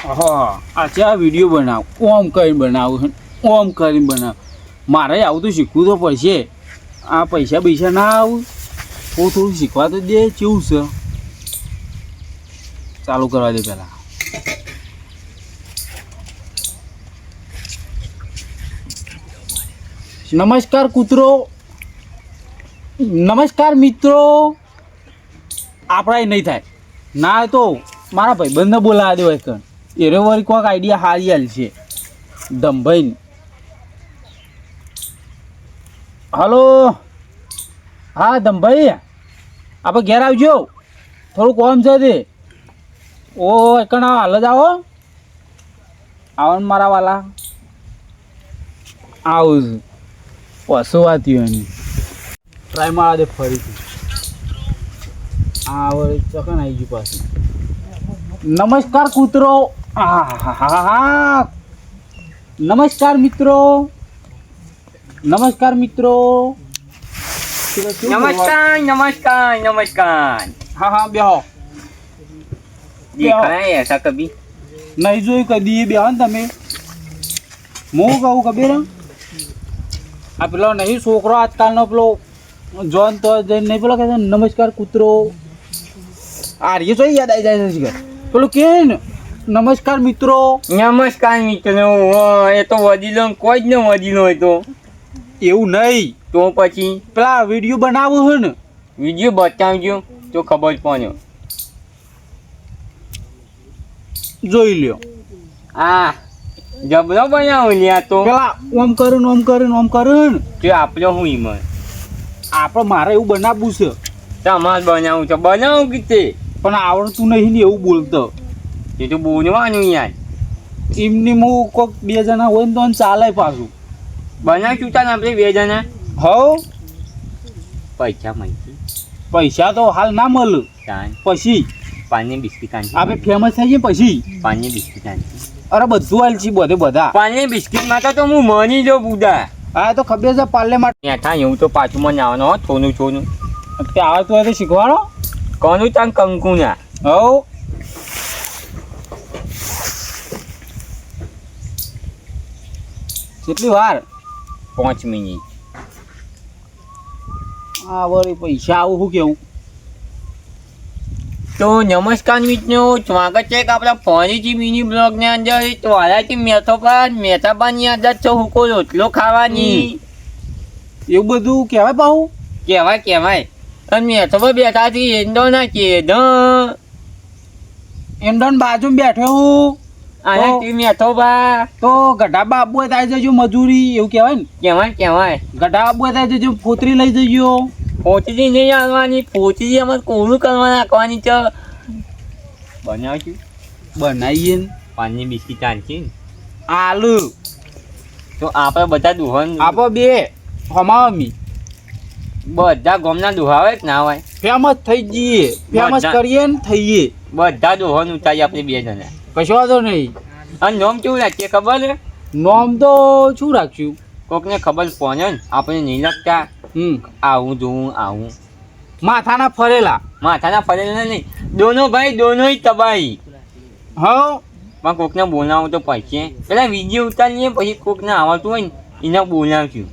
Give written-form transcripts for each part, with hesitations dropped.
હા આ ચા વિડીયો બનાવ ઓમ કરીને બનાવું ઓમ કરીને બનાવ મારે આવું તો શીખવું તો પડશે આ પૈસા ના આવું હું થોડું શીખવા તો દે કેવું છે ચાલુ કરવા દે પહેલાં નમસ્કાર કૂતરો નમસ્કાર મિત્રો આપણા એ નહીં થાય ના તો મારા ભાઈબંધને બોલાવા દેવાય કણ એનો વળી કોઈક આઈડિયા હારી હાલ છે દમભાઈ હલો હા દમભાઈ આપણે ઘેર આવજો થોડું કોમ છે તે ઓ એકણ હાલ જ આવો આવો ને મારા વાલા આવું પશુ વાતી એની ટ્રાય મારા દે ફરીથી આ વળી ચકન આવી ગયું પાછું નમસ્કાર કૂતરો હા નમસ્કાર મિત્રો નમસ્કાર મિત્રો નમસ્કાર નમસ્કાર નમસ્કાર હા હા બેહો દેખાય ऐसा कभी નહીં જોયું કદી એ બેહો ને તમે હું કહું ખબર આ પેલો નહીં છોકરો આજકાલનો પેલો જોન તો જઈને નહીં પેલો કહે નમસ્કાર કૂતરો આ રે તો યાદ આવી જાય છે પેલું કે ને નમસ્કાર મિત્રો નમસ્કાર મિત્રો એ તો વડીલો કોઈ જ ન વડીલો હોય તો એવું નહીં તો પછી પેલા વિડીયો બનાવવું હોય ને વિડીયો બતાવજો તો ખબર પડે જોઈ લ્યો આ જબરો બનાવો લ્યા તો પેલા ઓમ કરું તે આપણો હું ઈમન આપણે મારે એવું બનાવવું છે તમારે બનાવું છે બનાવું કીતે પણ આવડતું નહીં ને એવું બોલતો એ તો બોલવાનું યાર એમની હું કોઈક બે જણા હોય ને તો ચાલે પાછું બનાવશું તાને આપણે 2 જણા હવ પૈસા મળશે પૈસા તો હાલ ના મળે તાન પછી પાણી બિસ્કિટ આનશે આપણે ફેમસ થઈ જઈએ પછી પાણી બિસ્કિટ આનશે અરે બધું હાલ છે બધા પાણી બિસ્કિટ માટે તો હું મની જો બુડા હા તો ખબર છે પાર્લે માટે બેઠા એવું તો પાછું મને આવવાનો હો થોનું તે આવડતું હોય તો શીખવાડો કોનું તાન કંકુ ના હવ કેટલી વાર 5 મિનિટ હા વળી પૈસા આવું શું કેવું તો નમસ્કાર મિત્રો સ્વાગત છે કે આપણા ફરીથી મિની બ્લોગની અંદર વાલાથી મેથાપાની અંદર તો હુકો રોટલો ખાવાની એવું બધું કહેવાય પાહુ કહેવાય અને મેથોપા બેઠા હતી એંડો ના એમડોન બાજુ બેઠો હું આના મેથોપા તો ગઢા બાબુ થાય જજો મજૂરી એવું કહેવાય ને કહેવાય ગઢા બાબુ થાય જજો ફોતરી લઈ જજો પોચરી નહીં આવવાની પોચરી અમારે કોરું કરવા નાખવાની છે બનાવશું બનાવીએ ને પાણી બિસ્કિટ આનશે ને આલુ તો આપણે બધા દુહન આપો બે હમામી બધા ગામના દુહાવે જ ના હોય ફેમસ થઈ જઈએ ફેમસ કરીએ ને થઈએ બધા દુહન ઉતારી આપણે 2 જણા કશો વાંધો નહીં અને નોમ કેવું રાખીએ ખબર છે નોમ તો શું રાખ્યું કોકને ખબર પડે ને આપણે નહીં લખતા આવું જોવું આવું માથાના ફરેલા નહીં દોનો ભાઈ દોનોય તબાહી હવ પણ કોકને બોલાવું તો પછી પેલા વિડીયો ઉતારીએ પછી કોકને આવડતું હોય ને એને બોલાવશું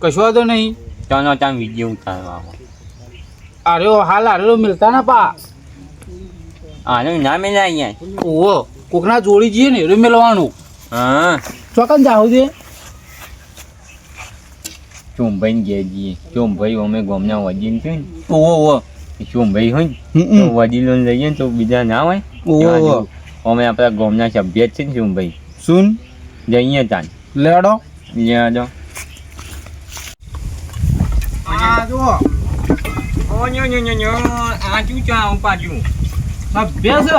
કશો વાંધો નહીં ચાલો ત્યાં વિડીયો ઉતારવા આર્યો મિલતા ના પા આનું ના મેલા અહીંયા ઓહો કોકના જોડી જઈએ ને એ મેળવાનું હા ચોકન જાવ દે ચોંભાઈ ઘેર જઈએ ચોંભાઈ અમે ગામના વડીલ છે ને ઓહો ચોંભાઈ હોય ને તો વડીલો લઈએ ને તો બીજા ના હોય ઓહો અમે આપણા ગામના સભ્ય જ છે ને ચોંભાઈ સુન જઈએ તાન લેડો લેડો આ જો ઓ ન્યો આ શું ચા પાછું સભ્ય છે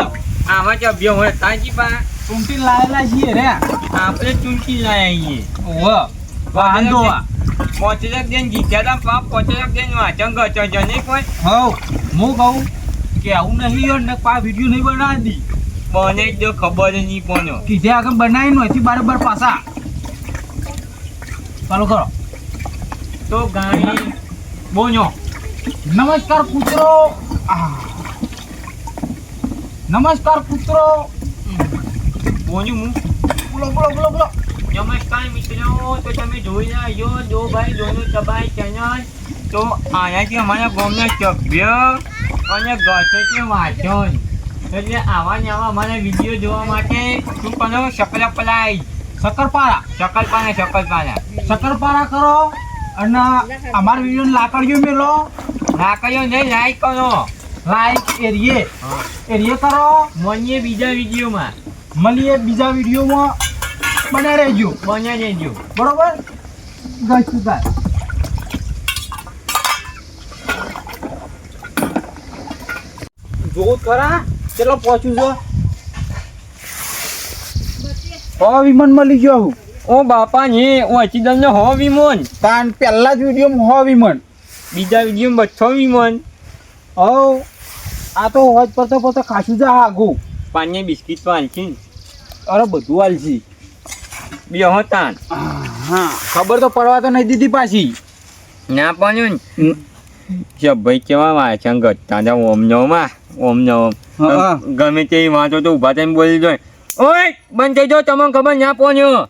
આવા સભ્ય હોય તાજી પા ચૂંટી લાયેલા છીએ રે આપણે ચૂંટી લાવીએ ઓહો વાહન દોવા 5 લાખ દેન જીત્યા હતા 5 લાખ દેન વાંચન ગચો જને કોઈ હવ હું કહું કે આવું નહીં યો ને પા વિડિયો નહીં બનાવી દી મને જો ખબર નહીં પડ્યો કીધે આગળ બનાવી નોથી બરાબર પાછા ચાલો કરો તો ગાડી બોલ્યો નમસ્કાર કૂતરો નમસ્કાર કૂતરો બોલ્યું હું બોલો બોલો બોલો બોલો. નમસ્કાર મિત્રો, તો તમે જોઈ રહ્યા છો દો ભાઈ દોનો ચબાઈ ચેનલ. તો આનાથી અમારા ગામના સભ્ય અને ગસેટી વાંચન, એટલે આવા ને આવા અમારા વિડીયો જોવા માટે શું કરો? શકરપારા શક્કરપારા કરો અને અમારા વિડીયો લાકડીઓ મેલો, લાકડીઓ નહીં, લાઈક કરો. લાઈક એરિયે કરો. મળીએ બીજા વિડીયોમાં. મળીએ બીજા વિડીયોમાં. બને રહેજો. બન્યા રહેજો. બરોબર. ગઈ જોવું ખરા કેટલો પહોંચ્યું છે. વિમાન મળી ગયો હું. ઓ બાપા ને ઓછી તમને હો વિમોન, તાન પહેલા જ વિડીયોમાં વિમાન, બીજા વિડીયોમાં 200 વિમોન. હવ આ તો હોજ પડતો પડતો ખાસું જા આગું. પાણી બિસ્કિટ તો આલશી. અરે બધું આલસી. બે હોતાન હા ખબર તો પડવા તો નહીં દીધી પાછી. ના પાડ્યું ને ભાઈ કેવા વાંચન કરતા હતા. ઓમ નો હા. ગમે તે વાંચો તો ઉભા થઈને બોલી જાય, ઓય બંધ થઈ જાઓ, તમને ખબર ના પહોંચ્યો.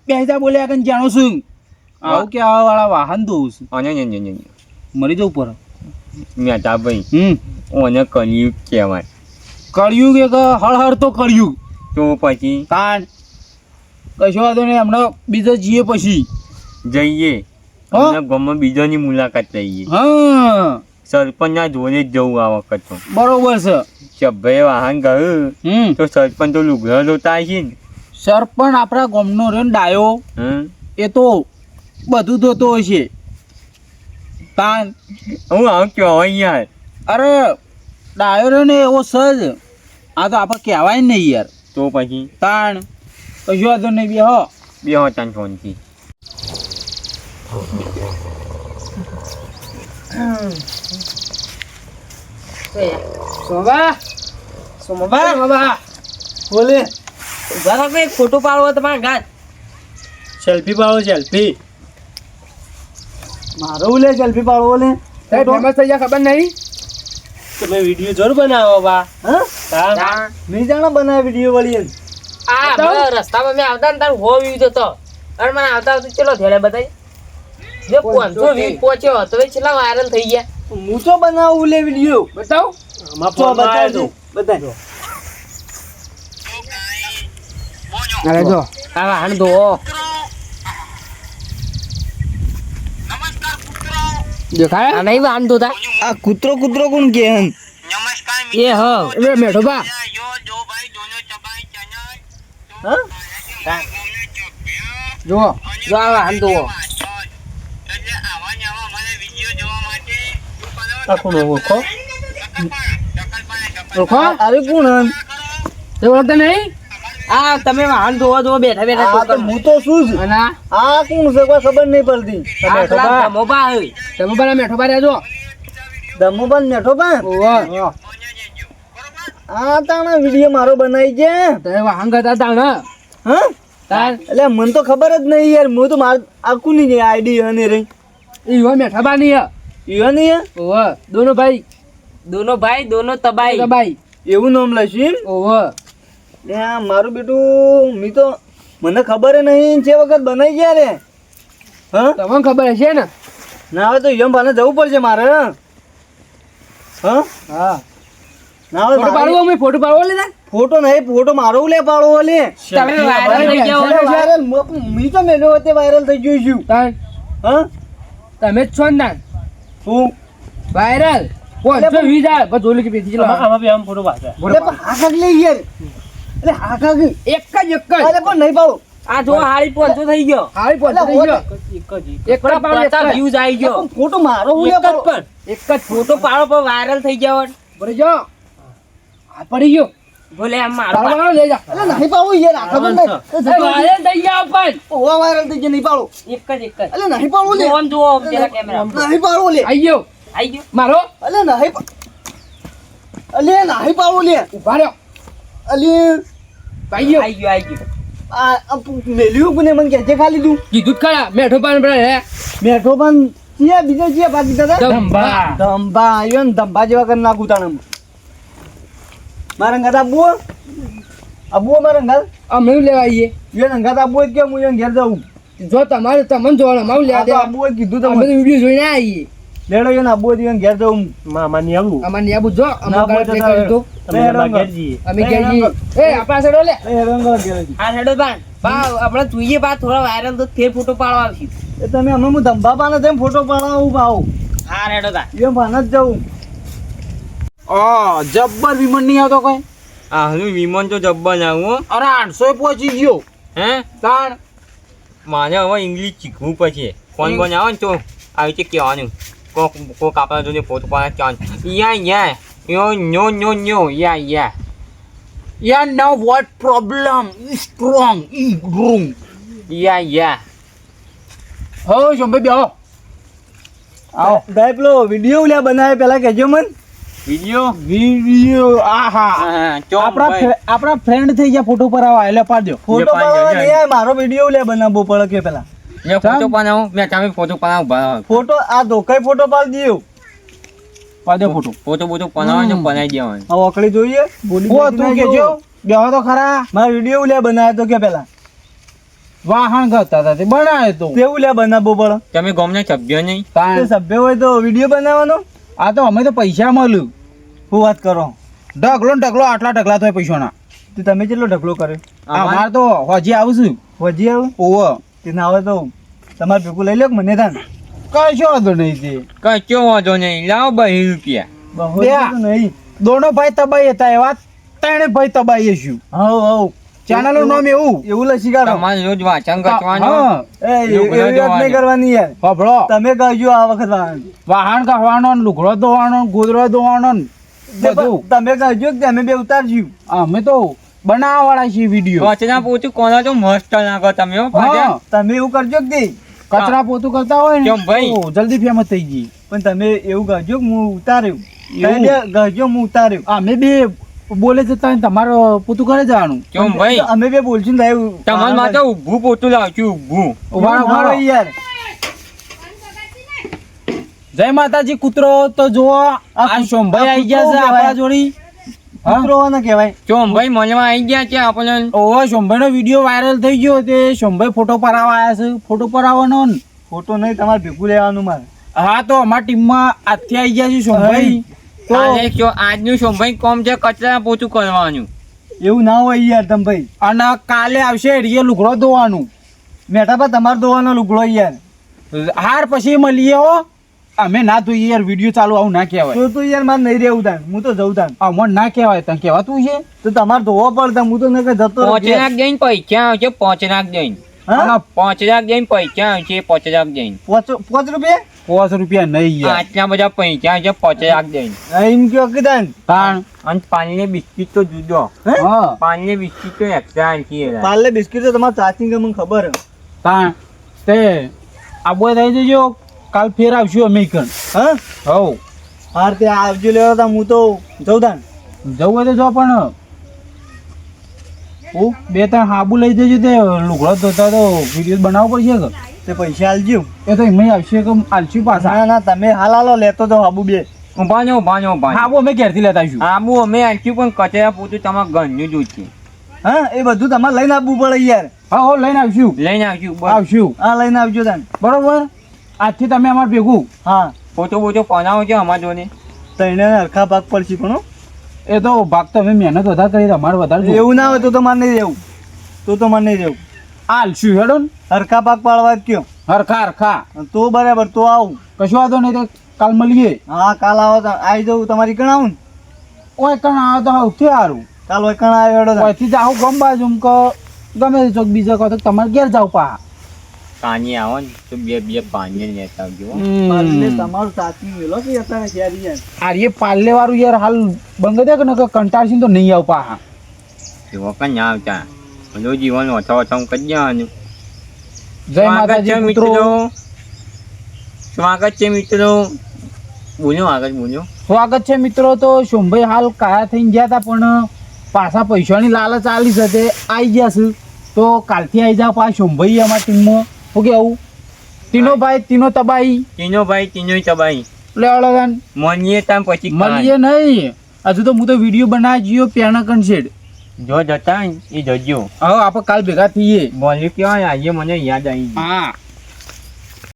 બેસા બોલ્યા કે જાણો છું આવું કે આવા વાળા વાહન દઉં છું. અને મરી જવું પર મેટા ભાઈ ઓને કર્યું કહેવાય. કર્યું કે હળ તો કર્યું તો પછી તાન કશો વાંધો નહીં. હમણાં બીજો જઈએ પછી જઈએ ગામમાં બીજાની મુલાકાત લઈએ. હા સરપંચના જોડે જ જવું આ વખત તો. બરોબર છે. સભ્ય વાહન ગયું તો સરપંચ તો લુગડા જોતા હશે ને. સરપંચ આપણા ગામનો રે ડાયો એ તો બધું ધોતો હશે. તાન હું આવું કહેવાય યાર. અરે ડાયો રે ને એવો સજ આ તો આપણે કહેવાય નહીં યાર. તો પછી તાણ કશો વાંધો નહીં. બે હોતાન ફોનથી બોલે ફોટો પાડવો તમારા ઘાટ. સેલ્ફી પાડો. સેલ્ફી મારો લે સેલ્ફી પાડવો લે. ફેમસ થઈ જાય ખબર નહીં. તમે વિડીયો જોર બનાવો બા. હા નહીં જાણો બનાવે વિડીયો વાળી. આ રસ્તામાં મેં આવતા ને તાર હો વ્યૂ હતો અને મને આવતા આવતા ચલો થેલે બતાઈ જે 500 વ્યૂ પહોંચ્યો તો એ છેલ્લા વાયરલ થઈ ગયા. હું તો બનાવું લે વિડીયો. બતાવ બતાવજો બતાવજો. અરે જો આ વાહન દો દેખાય આ નહીં વાહન દો તા. આ કૂતરો કોણ કે હન એ હ એ મેઠો બા જો જો આ વાહન દો ઓળખો ઓળખો અરે કોણ હન તે ઓળખતા નહીં. આ તમે વાહન જોવા જો બેઠા બેઠા આ તો હું તો શું જ. અને આ કોણ છે કોઈ ખબર નહીં પડતી. ધમોબા ધમોબા મેઠો બા રહેજો. દમોબન મેઠો બા. ઓહો આ તાણા વિડીયો મારો બનાવી છે. તમે વાહન કરતા તા ને હા તાર એટલે મને તો ખબર જ નહીં યાર. હું તો માર આખું નહીં આઈડી અને રહી ઈવો મેઠા બા નહીં ઈવા નહીં ઓહો દોનો ભાઈ દોનો તબાઈ એવું નામ લઈશું. ઓહો મારું બેટું મી તો મને ખબર નહીં જે વખત બનાવી ગયા રે. હા તમને ખબર હશે ને. ના હવે તો યમ બાને જવું પડશે મારે. હા હા ના હવે ફોટો પાડવો અમે ફોટો પાડવો લીધા. ફોટો નહીં ફોટો મારો લે પાડવો લે. તમે વાયરલ થઈ ગયા હો. વાયરલ મી તો મેલ્યો તે વાયરલ થઈ ગયું છું. તાર હા તમે જ છો ને તાર હું વાયરલ 500 વ્યૂ જાય બસ જોલી કે બેસી ચલો આમાં બી આમ ફોટો પાડે. એટલે પણ હાકાક લે યાર. એટલે હાકાક એક જ અરે પણ નહીં પાડો. આ જો હારી 500 થઈ ગયો હારી 500 થઈ ગયો. એક જ પાડો વ્યૂઝ આવી ગયો. ફોટો મારો હું લે પાડો. એક જ ફોટો પાડો પર વાયરલ થઈ ગયો. બરે જો આ પડી ગયો બોલે આમ મારો લઈ જા. એટલે નહીં પાડો યાર આ ખબર નહીં. વાયરલ થઈ ગયા પણ ઓવા વાયરલ થઈ ગયા નહીં પાડો. એક જ એટલે નહીં પાડો લે. આમ જો પેલા કેમેરા નહીં પાડો લે. આવી ગયો મારો એટલે નહીં અલે નહીં પાડો લે. ઉભા રહ્યો અલે આવી ગયો આ મેલ્યું કોને મને કે ખાલી તું કીધું ખરા મેઠો પાન હે મેઠો પણ ચિયા બીજો ચિયા બાકી દાદા ધંબા ધંબા આવ્યો ને ધંબા જેવા કરી નાખું તાણે મારા ગાતા બો આબુ અમારે અંગાત અમે લેવા આવીએ એ અંગાત આબુ હોય કે હું એને ઘેર જાઉં જો તમારે તમને જોવાનું અમારું લેવા દે આબુ હોય કીધું અમે તમે વિડીયો જોઈને આવીએ લેડો એને આબુ હોય એને ઘેર જાઉં મામા ની આવું અમારે ન્યા જો અમે ના, ગાડી બોલ તો કરી દો તમે મામા ઘેર જઈએ અમે ઘેર જઈએ એ આપણા સેડો લે એ હેડો અંગાત ઘેર જઈએ. આ સેડો બાન બા આપણે જોઈએ બા થોડા વાયરલ તો ફેર ફોટો પાડવા આવશે એ તમે અમે હું ધંબાપાને તેમ ફોટો પાડાવું ભાવ હા રેડો તા એ ભાન જ જાઉં જબ્બર વિમાન નહીં આવતો કઈ આ હું વિમાન તો જબ્બર ના હું અરે 800 પહોંચી ગયો હે તાણ મારે હવે ઇંગ્લિશ શીખવું પછી ફોન બોન આવે ને તો આવી રીતે કહેવાનું કોક આપણા જોડે ફોટો પાડે કહેવાનું યા યા Yeah, now what problem is strong is wrong. યા હો શંભાઈ બેહો આવો ભાઈ પેલો વિડીયો લ્યા બનાવે પેલા કહેજો મન વિડિયો આહા આપણા ફ્રેન્ડ થઈ ગયા ફોટો પર આવા એટલે પાડજો ફોટો પાડવા નહીં આવે, મારો વિડીયો લ્યા બનાવવો પડે કે પેલા ફોટો પાડાવું મેં તમે ફોટો પાડાવું ફોટો આ ધોકાઈ ફોટો પાડી દીયો પાડજો ફોટો ફોટો બોટો બનાવવાનો બનાવી દેવાનો આ ઓકળી જોઈએ બોલી ઓ બોલી તું ના કેજો જોઉં. બેહો તો ખરા મારો વિડીયો લ્યા બનાવે તો કે પેલા વાહન કરતા હતા તે બનાવે તો તેવું લ્યા બનાવવો પડે તમે ગમને સભ્ય નહીં તે તાણ સભ્ય હોય તો વિડીયો બનાવવાનો આ તો અમે તો પૈસા મળ્યું હું વાત કરો ઢગલો ને ઢગલો આટલા ઢગલા થાય પૈસાના તે તમે કેટલો ઢગલો કર્યો અમાર તો હજી આવું છું વજી આવું ઓવો તે ના આવે તો તમારે ભેગું લઈ લો કે મને થાન કશો વાંધો નહીં તે કશો વાંધો નહીં લાવો 2 રૂપિયા બહુ બે. તો નહીં દોનો ભાઈ તબાઈ હતા એવા ત્રણે ભાઈ તબાઈ છું હવ હવ ચેનલનું નામ એવું એવું લસી કાઢો તમારે રોજ વાંચન કરવાનું હા એ એવી વાત નહીં કરવાની યાર ફફડો તમે કહેજો આ વખત વાહન. વાહન કાઢવાનો ને લુગડો ધોવાનો ને ગોદડો ધોવાનો ને બધું તમે કહેજો કે અમે બે ઉતારજો અમે તો બનાવવા વાળા છીએ વિડીયો કચરા પોતું કોના તો મસ્ત નાખો તમે હો પાછા. હા તમે એવું કરજો કે નહીં? કચરા પોતું કરતા હોય ને કેમ ભાઈ? તો જલ્દી ફેમસ થઈ ગઈ પણ તમે એવું કહેજો કે હું ઉતાર્યું એવું? તમે બે કહેજો હું ઉતાર્યું અમે બે બોલે જતા તમારે પોતું કરે જવાનું કેમ ભાઈ અમે બે બોલશું ને સાહેબ. તમારે માટે ઊભું પોતું લાવશું ઊભું ઉભારો, ઉભારો ઉભારો. યાર જય માતાજી કૂતરો તો જુઓ આ શોમભાઈ આવી ગયા છે આપણા જોડી હા? કૂતરો હોવાનો કહેવાય. ચોમ ભાઈ મળવા આવી ગયા છે આપણને ઓહો શોમભાઈ નો વિડીયો વાયરલ થઈ ગયો તે શોમભાઈ ફોટો પરાવવા આવ્યા છે ફોટો પરાવવાનો ને ફોટો નહીં તમારે ભેગું લેવાનું મારે. હા તો અમારી ટીમમાં આજથી આવી ગયા છે શોમભાઈ તો આજે આજનું ચોમ ભાઈ કોમ છે કચરા પોતું કરવાનું એવું ના હોય યાર તમે ભાઈ. અને કાલે આવશે રીએ લુગડો ધોવાનું મેઠા પર તમારે ધોવાનો લુગડો યાર. હાર પછી મળીએ હો અમે ના ધોઈએ યાર વિડીયો ચાલુ આવું ના કહેવાય તો યાર મારે નહીં રહેવું તાન. હું તો જઉં તાન. આમાં ના કહેવાય તને કહેવાતું છે તો તમારે ધોવો પડતા હું તો નહીં કે જતો રહું. 5 લાખ જઈને પૈસા આવશે 5 લાખ જઈને હા? અને 5 લાખ જઈને પૈસા આવશે 5 લાખ જઈને પાંચ રૂપિયા? 5 રૂપિયા નહીં યાર આટલા બધા પૈસા આવશે 5 લાખ જઈને હા, એમ કયો કે તાન. તાણ અને પાણીની બિસ્કિટ તો જુદો હે? હા પાણીની બિસ્કિટ તો એક્સ્ટ્રા છે પાર્લે બિસ્કિટ તો તમારે ચાચી કે મને ખબર હે. તાણ તે આબો થઈ જજો કાલ ફેર આવશું અમે કણ હા હવ હાર તે આવજો લેવા તા હું તો જઉં તાન. જવું હોય તો જો પણ હું 2-3 હાબુ લઈ જજો તે લુગડો ધોતા તો વિડીયો બનાવવો પડશે કે તે પૈસા આલજો. એ તો એમ આવશે કે આલશું પાછા ના ના તમે હાલ હાલો લેતો તો આબુ બે. ઉભા હાબુ અમે ઘેરથી લેતા આવીશું આબુ અમે આપ્યું પણ કચરા પોતું તમારા ઘરનું જ છે હા એ બધું તમારે લઈને આવવું પડે યાર. હા હો લઈને આવશું લઈને આવશું બસ. આવશું હા લઈને આવજો તાન. બરોબર આજથી તમે અમારે ભેગું હા ફોટો બોટો બનાવો છે અમારા જોડે તઈને હરખા ભાગ પડશે પણ હો. એ તો ભાગ તો અમે મહેનત વધારે કરી તમારે વધારે જોઈએ. એવું ના હોય તો તમારે નહીં રહેવું. તો મારે નહીં રહેવું. આલશું હેડો ને હરખા ભાગ પાડવા જ કયો. હરખા હરખા તો બરાબર તો આવું. કશું વાંધો નહીં તો કાલ મળીએ હા કાલ આવો તો આવી જવું તમારી કણ આવું ને. ઓય કણ આવે તો સૌથી સારું કાલ હોય કણ આવ્યો હેડો તાન. ઓયથી જાઉં ગમ બાજુ કે ગમે તે ચોક બીજા કહો તો તમારે ઘેર જાવ પા કાની આવો ને તો બે પાણી લેતા આવજો હો. પાર્લે તમારું સાચી મેલો કે અત્યારે ક્યારે યાર. આ એ પાર્લે વાળું યાર હાલ બંધ દે કે ન કંટાળશી તો નહીં આવ પા એવો કઈ ના આવતા બધું જીવન ઓછા ઓછા કરી દેવાનું જય માતાજી મિત્રો સ્વાગત છે મિત્રો બોલ્યો આગળ બોલ્યો સ્વાગત છે મિત્રો તો શોમભાઈ હાલ કાયા થઈને ગયા હતા પણ પાછા પૈસાની લાલચ આલી સાથે આવી ગયા છે તો કાલથી આવી જાવ પા શોમભાઈ અમારી ટીમમાં શું કેવું તીનો ભાઈ તીનો તબાઈ તીનો ભાઈ તીનો તબાઈ લે મળીએ ત્યાં પછી મળીએ નહીં હજુ તો હું તો વિડીયો બનાવી ગયો પેણા કન્સેડ જો જતા હોય ને એ જજો હવે આપણે કાલ ભેગા થઈએ બોલ્યું કેવાય આજે મને યાદ આવી ગયું. હા